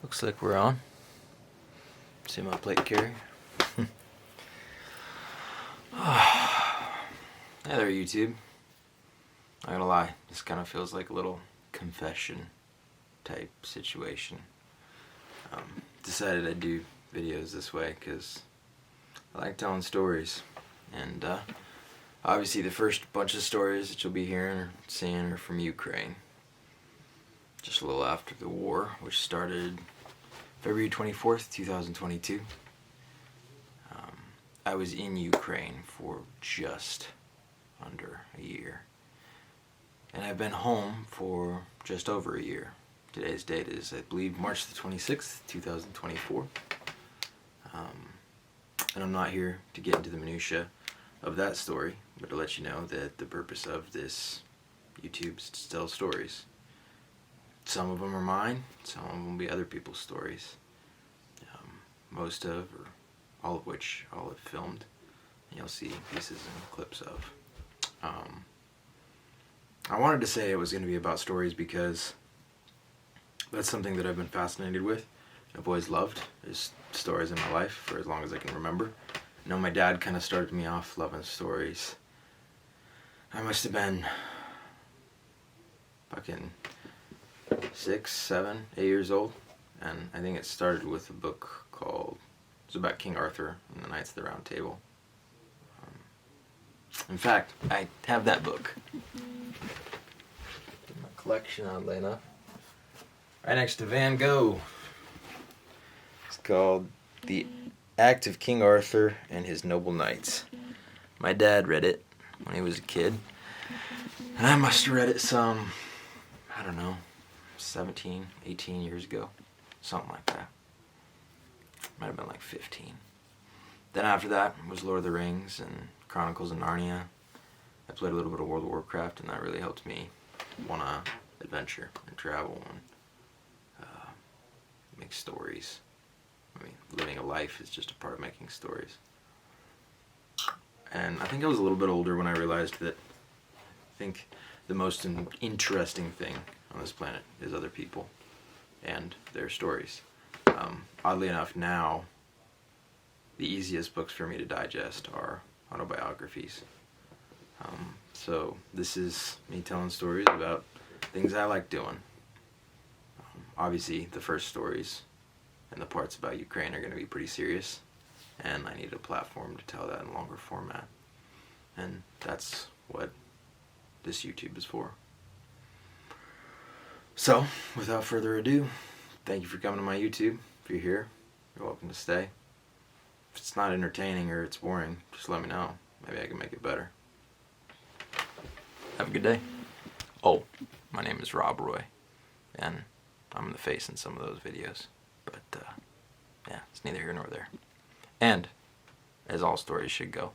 Looks like we're on. See my plate carrier? Hey there, YouTube. Not gonna lie, this kind of feels like a little confession type situation. Decided I'd do videos this way because I like telling stories, and obviously the first bunch of stories that you'll be hearing or seeing are from Ukraine. Just a little after the war, which started February 24th, 2022. I was in Ukraine for just under a year. And I've been home for just over a year. Today's date is, I believe, March the 26th, 2024. And I'm not here to get into the minutia of that story, but to let you know that the purpose of this YouTube is to tell stories. Some of them are mine, some of them will be other people's stories. Most of, or all of which I'll have filmed, and you'll see pieces and clips of. I wanted to say it was going to be about stories because that's something that I've been fascinated with. I've always loved is stories in my life for as long as I can remember. I know my dad kind of started me off loving stories. I must have been fucking 6, 7, 8 years old, and I think it started with a book called, it's about King Arthur and the Knights of the Round Table. In fact, I have that book in my collection, oddly enough, right next to Van Gogh. It's called The Act of King Arthur and His Noble Knights. My dad read it when he was a kid, and I must have read it some, I don't know, 17, 18 years ago, something like that. Might have been like 15. Then after that was Lord of the Rings and Chronicles of Narnia. I played a little bit of World of Warcraft, and that really helped me want to adventure and travel and make stories. I mean, living a life is just a part of making stories. And I think I was a little bit older when I realized that I think the most interesting thing on this planet is other people and their stories. Oddly enough, now the easiest books for me to digest are autobiographies. So this is me telling stories about things I like doing. Obviously, the first stories and the parts about Ukraine are going to be pretty serious, and I need a platform to tell that in longer format. And that's what this YouTube is for. So, without further ado, thank you for coming to my YouTube. If you're here, you're welcome to stay. If it's not entertaining or it's boring, just let me know. Maybe I can make it better. Have a good day. Oh, my name is Rob Roy, and I'm the face in some of those videos. But, yeah, it's neither here nor there. And, as all stories should go,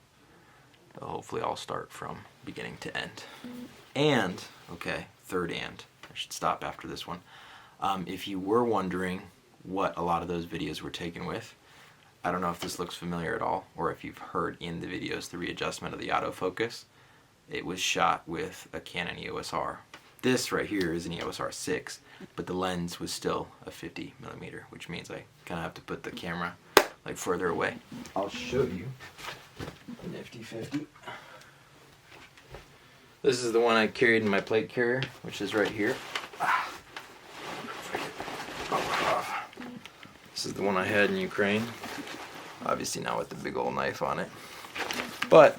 they'll hopefully all start from beginning to end. And, okay, third and. I should stop after this one. If you were wondering what a lot of those videos were taken with, I don't know if this looks familiar at all, or if you've heard in the videos the readjustment of the autofocus. It was shot with a Canon EOS R. This right here is an EOS R6, but the lens was still a 50mm, which means I kind of have to put the camera like further away. I'll show you the nifty 50. This is the one I carried in my plate carrier, which is right here. This is the one I had in Ukraine. Obviously not with the big old knife on it. But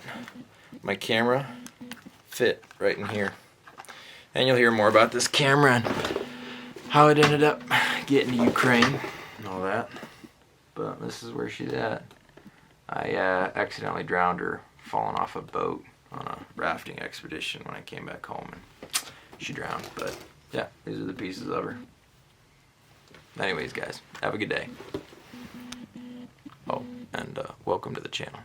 my camera fit right in here. And you'll hear more about this camera and how it ended up getting to Ukraine and all that. But this is where she's at. I accidentally drowned her falling off a boat on a rafting expedition when I came back home, and she drowned. But yeah, these are the pieces of her. Anyways, guys, have a good day. Oh, and welcome to the channel.